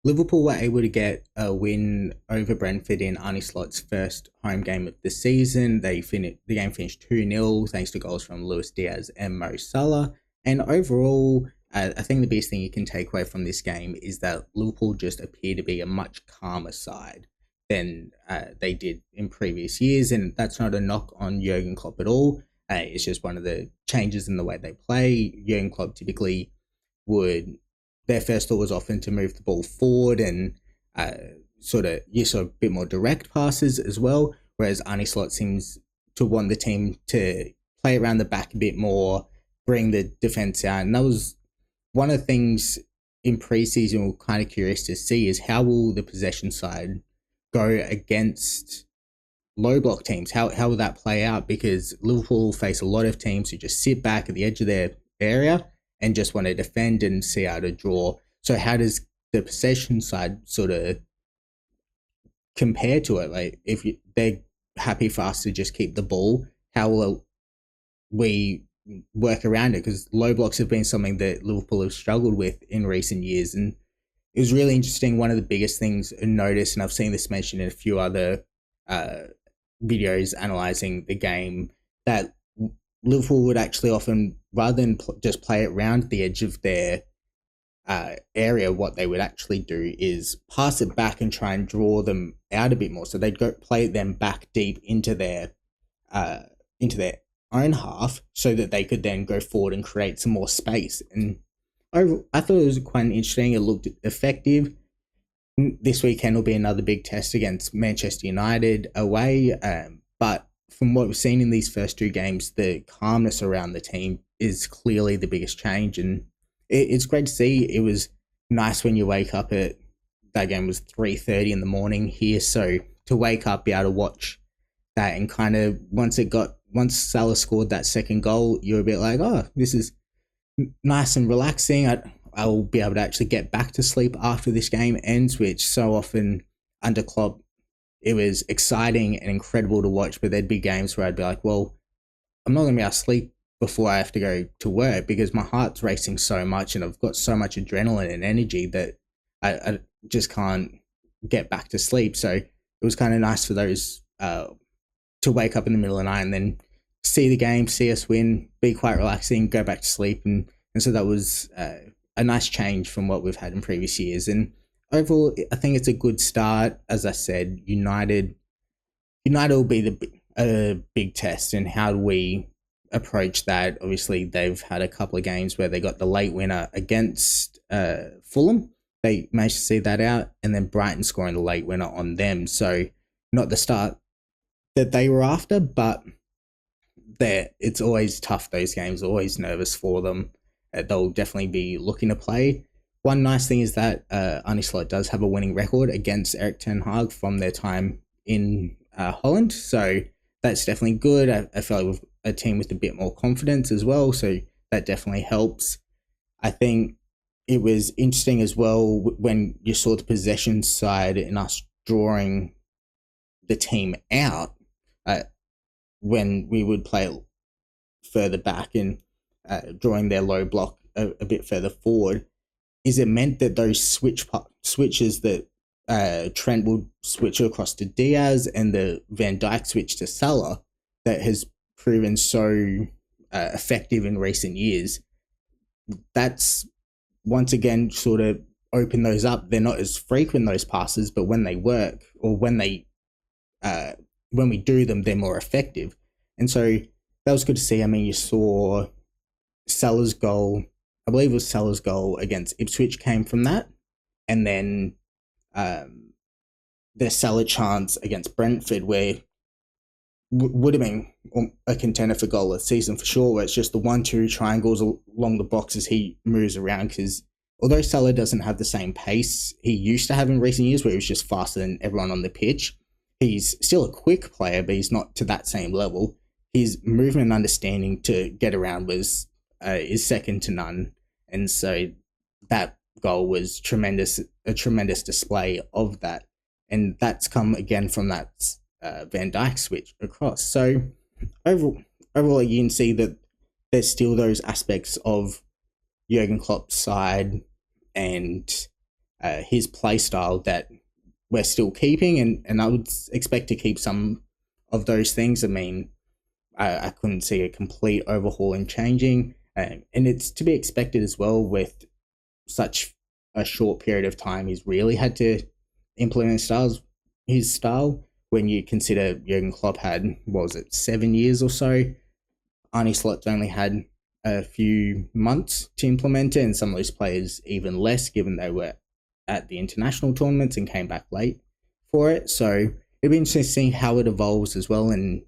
Liverpool were able to get a win over Brentford in Arne Slot's first home game of the season. The game finished 2-0 thanks to goals from Luis Diaz and Mo Salah. And overall, I think the biggest thing you can take away from this game is that Liverpool just appear to be a much calmer side than they did in previous years. And that's not a knock on Jurgen Klopp at all. It's just one of the changes in the way they play. Jurgen Klopp typically would their first thought was often to move the ball forward and sort of use a bit more direct passes as well. Whereas Arne Slot seems to want the team to play around the back a bit more, bring the defense out, and that was one of the things in preseason. We're kind of curious to see is how will the possession side go against low block teams? How will that play out? Because Liverpool face a lot of teams who just sit back at the edge of their area and just want to defend and see how to draw. So how does the possession side sort of compare to it? Like if they're happy for us to just keep the ball, how will we work around it? Because low blocks have been something that Liverpool have struggled with in recent years. And it was really interesting. One of the biggest things I noticed, and I've seen this mentioned in a few other videos analysing the game, that Liverpool would actually often, rather than just play it around the edge of their area, what they would actually do is pass it back and try and draw them out a bit more. So they'd go play them back deep into their own half, so that they could then go forward and create some more space. And I thought it was quite interesting. It looked effective. This weekend will be another big test against Manchester United away, but from what we've seen in these first two games, the calmness around the team is clearly the biggest change. And it's great to see. It was nice when you wake up that game was 3:30 in the morning here. So to wake up, be able to watch that, and kind of once Salah scored that second goal, you're a bit like, oh, this is nice and relaxing. I'll be able to actually get back to sleep after this game ends, which so often under Klopp, it was exciting and incredible to watch, but there'd be games where I'd be like, well, I'm not going to be able to sleep before I have to go to work because my heart's racing so much and I've got so much adrenaline and energy that I just can't get back to sleep. So it was kind of nice for those to wake up in the middle of the night and then see the game, see us win, be quite relaxing, go back to sleep. And so that was a nice change from what we've had in previous years. And overall, I think it's a good start. As I said, United will be a big test. And how do we approach that? Obviously, they've had a couple of games where they got the late winner against Fulham. They managed to see that out, and then Brighton scoring the late winner on them. So not the start that they were after, but it's always tough, those games, always nervous for them. They'll definitely be looking to play. One nice thing is that Arne Slot does have a winning record against Erik ten Hag from their time in Holland. So that's definitely good. I feel like with a team with a bit more confidence as well. So that definitely helps. I think it was interesting as well when you saw the possession side and us drawing the team out when we would play further back and drawing their low block a bit further forward, is it meant that those switches that Trent would switch across to Diaz and the Van Dijk switch to Salah that has proven so effective in recent years, that's once again sort of open those up. They're not as frequent, those passes, but when they work, or when we do them, they're more effective. And so that was good to see. I mean, you saw Salah's goal, I believe it was Salah's goal against Ipswich came from that. And then the Salah chance against Brentford, where would have been a contender for goal of the season for sure, where it's just the 1-2 triangles along the box as he moves around. Because although Salah doesn't have the same pace he used to have in recent years, where he was just faster than everyone on the pitch, he's still a quick player, but he's not to that same level. His movement and understanding to get around is second to none. And so that goal was a tremendous display of that. And that's come again from that Van Dijk switch across. So overall, you can see that there's still those aspects of Jurgen Klopp's side and his play style that we're still keeping, and I would expect to keep some of those things. I mean, I couldn't see a complete overhaul and changing, and it's to be expected as well with such a short period of time. He's really had to implement his style. When you consider Jurgen Klopp had, what was it, 7 years or so, Arne Slot's only had a few months to implement it, and some of those players even less, given they were at the international tournaments and came back late for it. So it'd be interesting to see how it evolves as well, and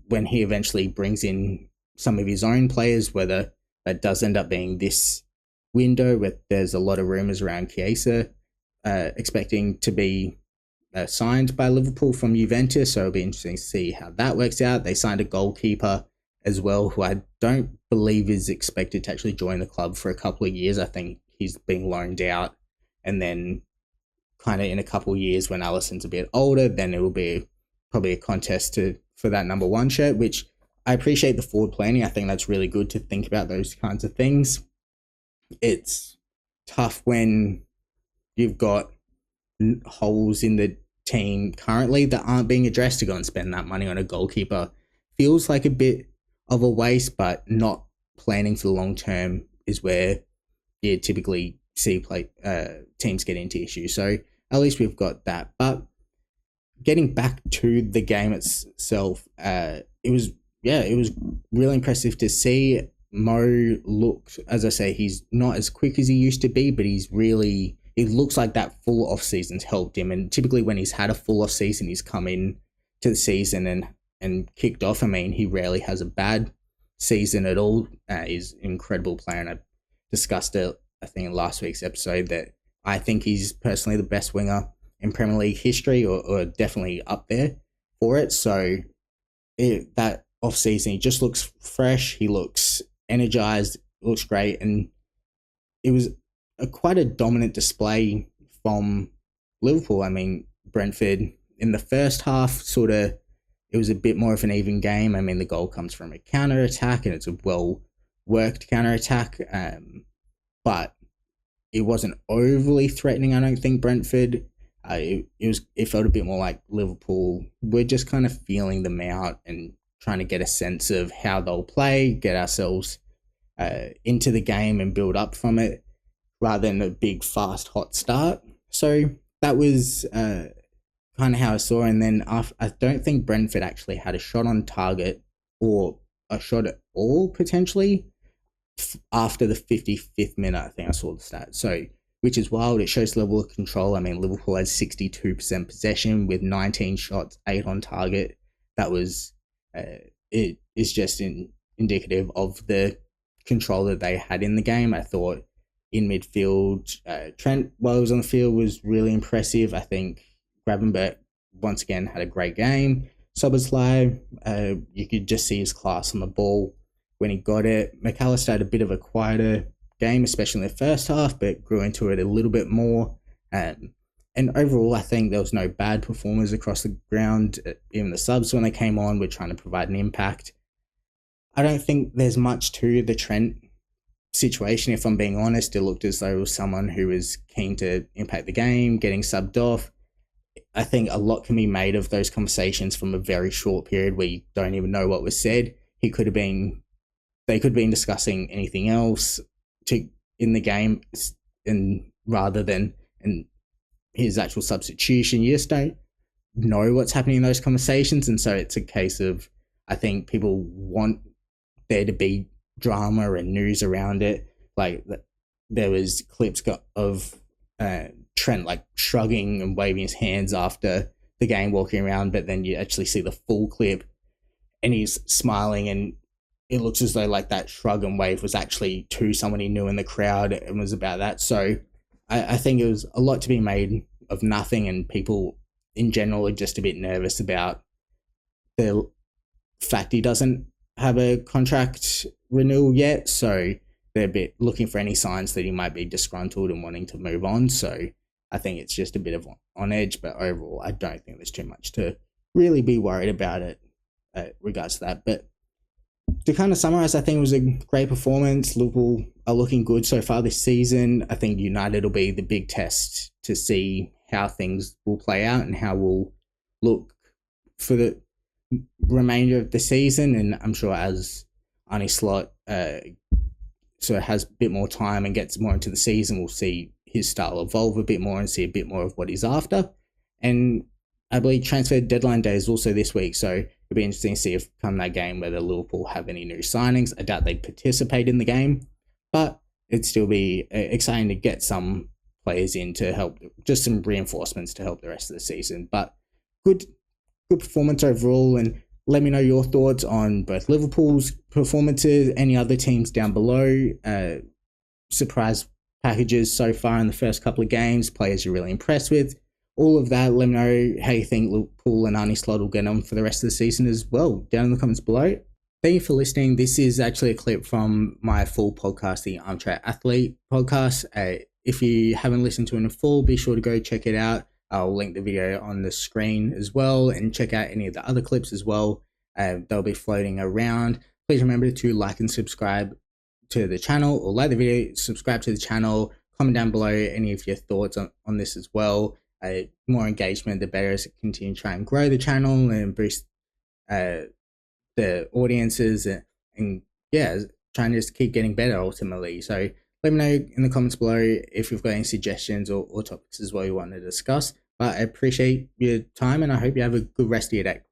when he eventually brings in some of his own players, whether that does end up being this window, where there's a lot of rumours around Chiesa expecting to be signed by Liverpool from Juventus, so it'll be interesting to see how that works out. They signed a goalkeeper as well, who I don't believe is expected to actually join the club for a couple of years. I think he's being loaned out, and then kind of in a couple of years when Alisson's a bit older, then it will be probably a contest for that number 1 shirt, which I appreciate the forward planning. I think that's really good to think about those kinds of things. It's tough when you've got holes in the team currently that aren't being addressed. To go and spend that money on a goalkeeper feels like a bit of a waste, but not planning for the long term is where you typically see teams get into issues. So at least we've got that. But getting back to the game itself, it was really impressive to see. Mo looked, as I say, he's not as quick as he used to be, but it looks like that full off season's helped him. And typically when he's had a full off season, he's come in to the season and kicked off. I mean, he rarely has a bad season at all. He's an incredible player, and I discussed it, I think, in last week's episode, that I think he's personally the best winger in Premier League history, or definitely up there for it. So that off season, he just looks fresh. He looks energized, looks great, and it was quite a dominant display from Liverpool. I mean, Brentford in the first half, it was a bit more of an even game. I mean, the goal comes from a counter-attack, and it's a well-worked counter-attack, but it wasn't overly threatening, I don't think, Brentford. It felt a bit more like Liverpool. We're just kind of feeling them out and trying to get a sense of how they'll play, get ourselves into the game and build up from it, rather than a big, fast, hot start. So that was kind of how I saw. And then I don't think Brentford actually had a shot on target, or a shot at all, potentially, after the 55th minute. I think I saw the stat. So, which is wild. It shows level of control. I mean, Liverpool has 62% possession with 19 shots, 8 on target. That was, it is just indicative of the control that they had in the game. I thought in midfield, Trent, while he was on the field, was really impressive. I think Gravenberch, once again, had a great game. Szoboszlai, you could just see his class on the ball when he got it. McAllister had a bit of a quieter game, especially in the first half, but grew into it a little bit more. And overall, I think there was no bad performers across the ground. Even the subs, when they came on, were trying to provide an impact. I don't think there's much to the Trent situation, if I'm being honest. It looked as though it was someone who was keen to impact the game, getting subbed off. I think a lot can be made of those conversations from a very short period where you don't even know what was said. They could have been discussing anything else in the game, and rather than his actual substitution. You just don't know what's happening in those conversations, and so it's a case of, I think people want there to be drama and news around it. Like, there was clips of Trent like shrugging and waving his hands after the game, walking around, but then you actually see the full clip and he's smiling, and it looks as though like that shrug and wave was actually to someone he knew in the crowd and was about that. So I think it was a lot to be made of nothing, and people in general are just a bit nervous about the fact he doesn't have a contract renewal yet. So they're a bit looking for any signs that he might be disgruntled and wanting to move on. So I think it's just a bit of on edge, but overall, I don't think there's too much to really be worried about it regards to that. But to kind of summarize, I think it was a great performance. Liverpool are looking good so far this season. I think United will be the big test to see how things will play out and how we'll look for the remainder of the season. And I'm sure as Arnie Slot sort of has a bit more time and gets more into the season, we'll see his style evolve a bit more and see a bit more of what he's after. And I believe transfer deadline day is also this week, so it'll be interesting to see if come that game whether Liverpool have any new signings. I doubt they participate in the game, but it'd still be exciting to get some players in to help, just some reinforcements to help the rest of the season. But good performance overall, and let me know your thoughts on both Liverpool's performances, any other teams down below, surprise packages so far in the first couple of games, players you're really impressed with. All of that, let me know how you think Liverpool and Arnie Slot will get on for the rest of the season as well, down in the comments below. Thank you for listening. This is actually a clip from my full podcast, the Armchair Athlete podcast. If you haven't listened to it in full, be sure to go check it out. I'll link the video on the screen as well, and check out any of the other clips as well. They'll be floating around. Please remember to like and subscribe to the channel, or like the video, subscribe to the channel, comment down below any of your thoughts on this as well. More engagement, the better, as I continue to try and grow the channel and boost the audiences, and yeah, trying to just keep getting better ultimately. So let me know in the comments below if you've got any suggestions or topics as well you want to discuss. But I appreciate your time, and I hope you have a good rest of your day.